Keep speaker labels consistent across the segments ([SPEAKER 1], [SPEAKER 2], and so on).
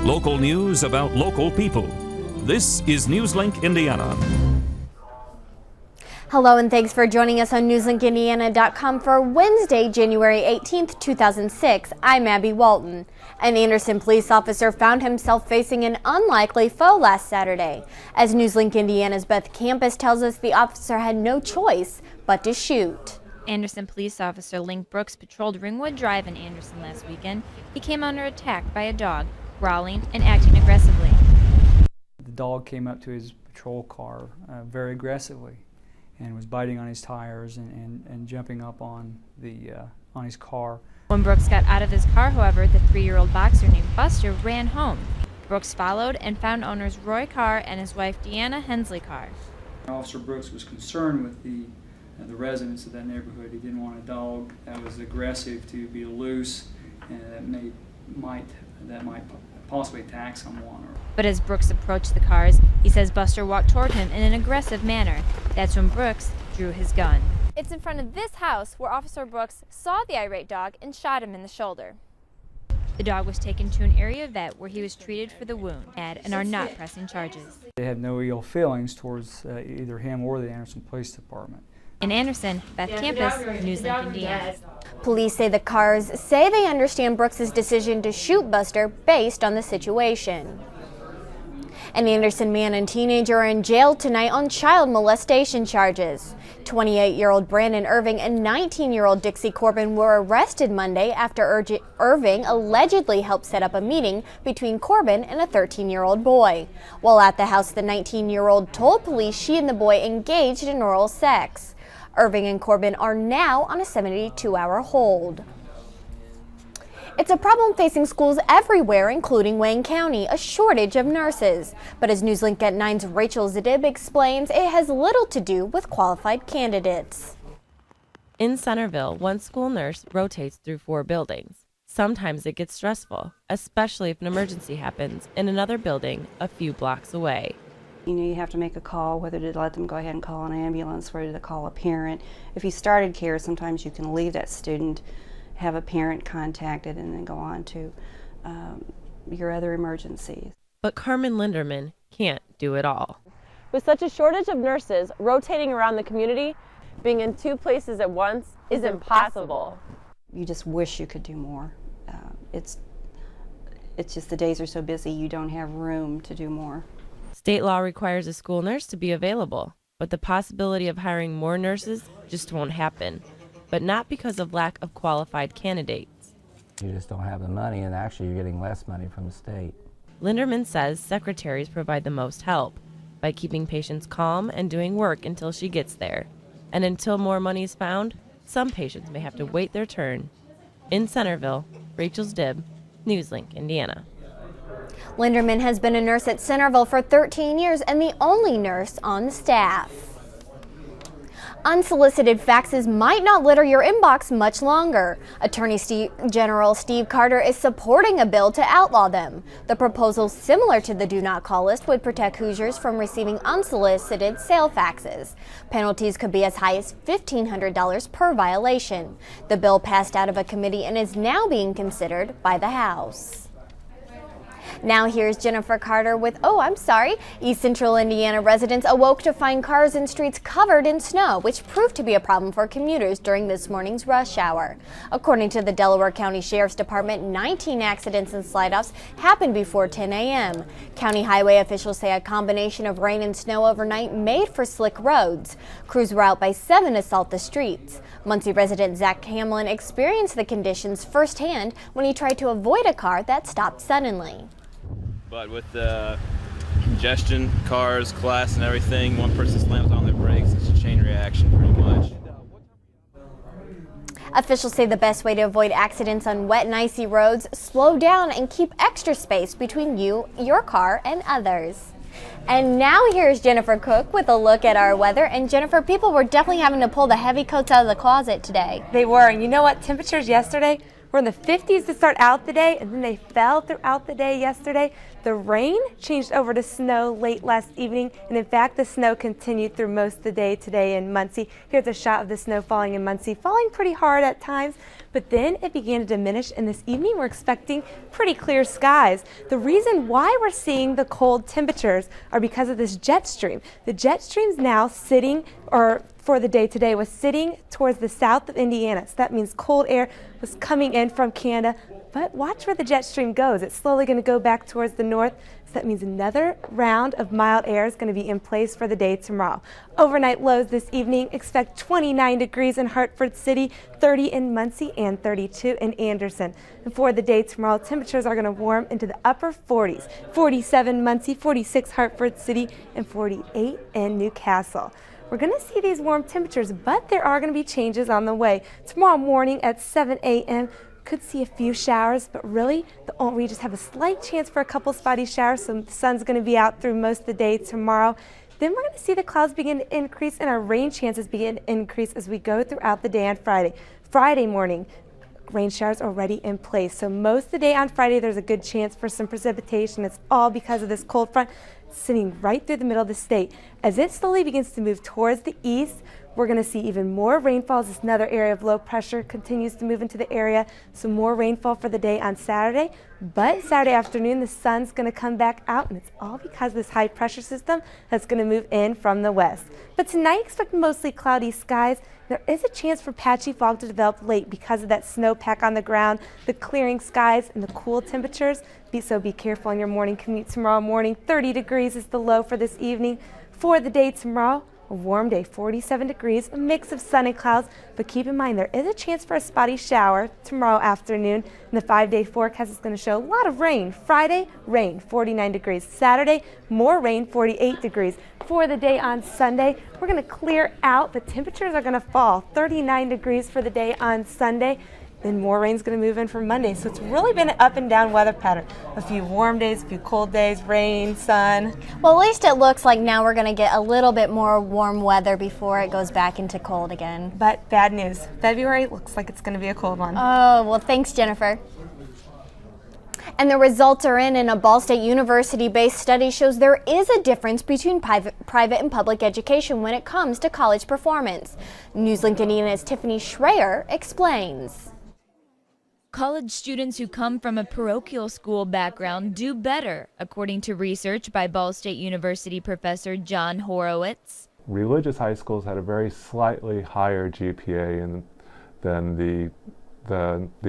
[SPEAKER 1] Local news about local people. This is Newslink Indiana.
[SPEAKER 2] Hello and thanks for joining us on newslinkindiana.com for Wednesday, January 18th, 2006. I'm Abby Walton. An Anderson police officer found himself facing an unlikely foe last Saturday. As Newslink Indiana's Beth Campus tells us, the officer had no choice but to shoot.
[SPEAKER 3] Anderson police officer Link Brooks patrolled Ringwood Drive in Anderson last weekend. He came under attack by a dog, growling and acting aggressively.
[SPEAKER 4] The dog came up to his patrol car very aggressively and was biting on his tires and jumping up on his car.
[SPEAKER 3] When Brooks got out of his car, however, the 3-year-old boxer named Buster ran home. Brooks followed and found owners Roy Carr and his wife Deanna Hensley Carr.
[SPEAKER 4] Officer Brooks was concerned with the residents of that neighborhood. He didn't want a dog that was aggressive to be loose and that might possibly attack someone.
[SPEAKER 3] But as Brooks approached the cars, he says Buster walked toward him in an aggressive manner. That's when Brooks drew his gun. It's in front of this house where Officer Brooks saw the irate dog and shot him in the shoulder. The dog was taken to an area vet where he was treated for the wound and are not pressing charges.
[SPEAKER 4] They had no ill feelings towards either him or the Anderson Police Department.
[SPEAKER 3] In Anderson, Beth Campus, Newslink, Indiana.
[SPEAKER 2] Police say the Carrs say they understand Brooks' decision to shoot Buster based on the situation. An Anderson man and teenager are in jail tonight on child molestation charges. 28-year-old Brandon Irving and 19-year-old Dixie Corbin were arrested Monday after Irving allegedly helped set up a meeting between Corbin and a 13-year-old boy. While at the house, the 19-year-old told police she and the boy engaged in oral sex. Irving and Corbin are now on a 72-hour hold. It's a problem facing schools everywhere, including Wayne County, a shortage of nurses. But as Newslink at 9's Rachel Zadib explains, it has little to do with qualified candidates.
[SPEAKER 5] In Centerville, one school nurse rotates through 4 buildings. Sometimes it gets stressful, especially if an emergency happens in another building a few blocks away.
[SPEAKER 6] You know, you have to make a call, whether to let them go ahead and call an ambulance, whether to call a parent. If you started care, sometimes you can leave that student, have a parent contacted, and then go on to your other emergencies.
[SPEAKER 5] But Carmen Linderman can't do it all.
[SPEAKER 7] With such a shortage of nurses rotating around the community, being in 2 places at once is impossible.
[SPEAKER 6] You just wish you could do more. It's just the days are so busy, you don't have room to do more.
[SPEAKER 5] State law requires a school nurse to be available, but the possibility of hiring more nurses just won't happen. But not because of lack of qualified candidates.
[SPEAKER 8] You just don't have the money, and actually you're getting less money from the state.
[SPEAKER 5] Linderman says secretaries provide the most help by keeping patients calm and doing work until she gets there. And until more money is found, some patients may have to wait their turn. In Centerville, Rachel Zadib, Newslink, Indiana.
[SPEAKER 2] Linderman has been a nurse at Centerville for 13 years and the only nurse on the staff. Unsolicited faxes might not litter your inbox much longer. Attorney General Steve Carter is supporting a bill to outlaw them. The proposal, similar to the Do Not Call list, would protect Hoosiers from receiving unsolicited sale faxes. Penalties could be as high as $1,500 per violation. The bill passed out of a committee and is now being considered by the House. Now here's Jennifer Carter with, East Central Indiana residents awoke to find cars and streets covered in snow, which proved to be a problem for commuters during this morning's rush hour. According to the Delaware County Sheriff's Department, 19 accidents and slide-offs happened before 10 a.m. County highway officials say a combination of rain and snow overnight made for slick roads. Crews were out by 7 to salt the streets. Muncie resident Zach Hamlin experienced the conditions firsthand when he tried to avoid a car that stopped suddenly.
[SPEAKER 9] But with the congestion, cars, class, and everything, one person slams on their brakes, it's a chain reaction pretty much.
[SPEAKER 2] Officials say the best way to avoid accidents on wet and icy roads, slow down and keep extra space between you, your car, and others. And now here's Jennifer Cook with a look at our weather. And Jennifer, people were definitely having to pull the heavy coats out of the closet today.
[SPEAKER 10] They were, and you know what? Temperatures yesterday were in the 50s to start out the day, and then they fell throughout the day yesterday. The rain changed over to snow late last evening, and in fact, the snow continued through most of the day today in Muncie. Here's a shot of the snow falling in Muncie, falling pretty hard at times, but then it began to diminish, and this evening we're expecting pretty clear skies. The reason why we're seeing the cold temperatures are because of this jet stream. The jet stream's now sitting, or for the day today, was sitting towards the south of Indiana. So that means cold air was coming in from Canada. But watch where the jet stream goes. It's slowly going to go back towards the north. So that means another round of mild air is going to be in place for the day tomorrow. Overnight lows this evening, expect 29 degrees in Hartford City, 30 in Muncie, and 32 in Anderson. And for the day tomorrow, temperatures are going to warm into the upper 40s. 47 Muncie, 46 Hartford City, and 48 in Newcastle. We're going to see these warm temperatures, but there are going to be changes on the way. Tomorrow morning at 7 a.m., could see a few showers, but really we just have a slight chance for a couple spotty showers, so the sun's going to be out through most of the day tomorrow. Then we're going to see the clouds begin to increase and our rain chances begin to increase as we go throughout the day on Friday. Friday morning, rain showers already in place. So most of the day on Friday, there's a good chance for some precipitation. It's all because of this cold front sitting right through the middle of the state. As it slowly begins to move towards the east, we're going to see even more rainfall as another area of low pressure continues to move into the area. So more rainfall for the day on Saturday. But Saturday afternoon, the sun's going to come back out, and it's all because of this high pressure system that's going to move in from the west. But tonight, expect mostly cloudy skies. There is a chance for patchy fog to develop late because of that snowpack on the ground, the clearing skies, and the cool temperatures. So be careful on your morning commute tomorrow morning. 30 degrees is the low for this evening. For the day tomorrow, a warm day, 47 degrees, a mix of sun and clouds, but keep in mind there is a chance for a spotty shower tomorrow afternoon, and the 5-day forecast is going to show a lot of rain. Friday, rain, 49 degrees. Saturday, more rain, 48 degrees. For the day on Sunday, we're going to clear out. The temperatures are going to fall, 39 degrees for the day on Sunday. Then more rain's going to move in for Monday. So it's really been an up and down weather pattern. A few warm days, a few cold days, rain, sun.
[SPEAKER 2] Well, at least it looks like now we're going to get a little bit more warm weather before it goes back into cold again.
[SPEAKER 10] But bad news. February looks like it's going to be a cold one.
[SPEAKER 2] Oh, well, thanks, Jennifer. And the results are in a Ball State University-based study shows there is a difference between private and public education when it comes to college performance. Newslink Indiana's Tiffany Schreier explains.
[SPEAKER 3] College students who come from a parochial school background do better, according to research by Ball State University professor John Horowitz.
[SPEAKER 11] Religious high schools had a very slightly higher GPA than the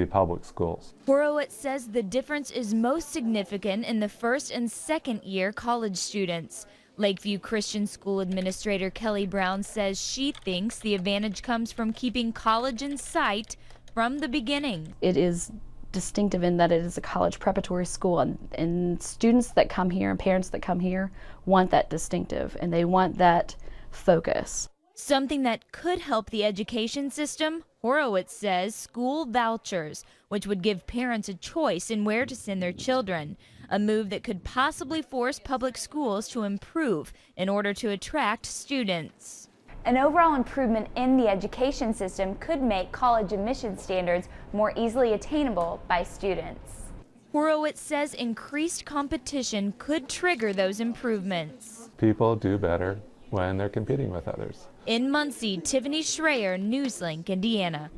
[SPEAKER 11] public schools.
[SPEAKER 3] Horowitz says the difference is most significant in the first and second year college students. Lakeview Christian School Administrator Kelly Brown says she thinks the advantage comes from keeping college in sight from the beginning.
[SPEAKER 12] It is distinctive in that it is a college preparatory school, and students that come here and parents that come here want that distinctive, and they want that focus.
[SPEAKER 3] Something that could help the education system, Horowitz says school vouchers, which would give parents a choice in where to send their children, a move that could possibly force public schools to improve in order to attract students.
[SPEAKER 13] An overall improvement in the education system could make college admission standards more easily attainable by students.
[SPEAKER 3] Horowitz says increased competition could trigger those improvements.
[SPEAKER 11] People do better when they're competing with others.
[SPEAKER 3] In Muncie, Tiffany Schreier, Newslink, Indiana.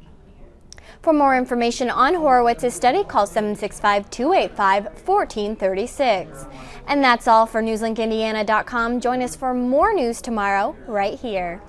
[SPEAKER 2] For more information on Horowitz's study, call 765-285-1436. And that's all for NewslinkIndiana.com. Join us for more news tomorrow, right here.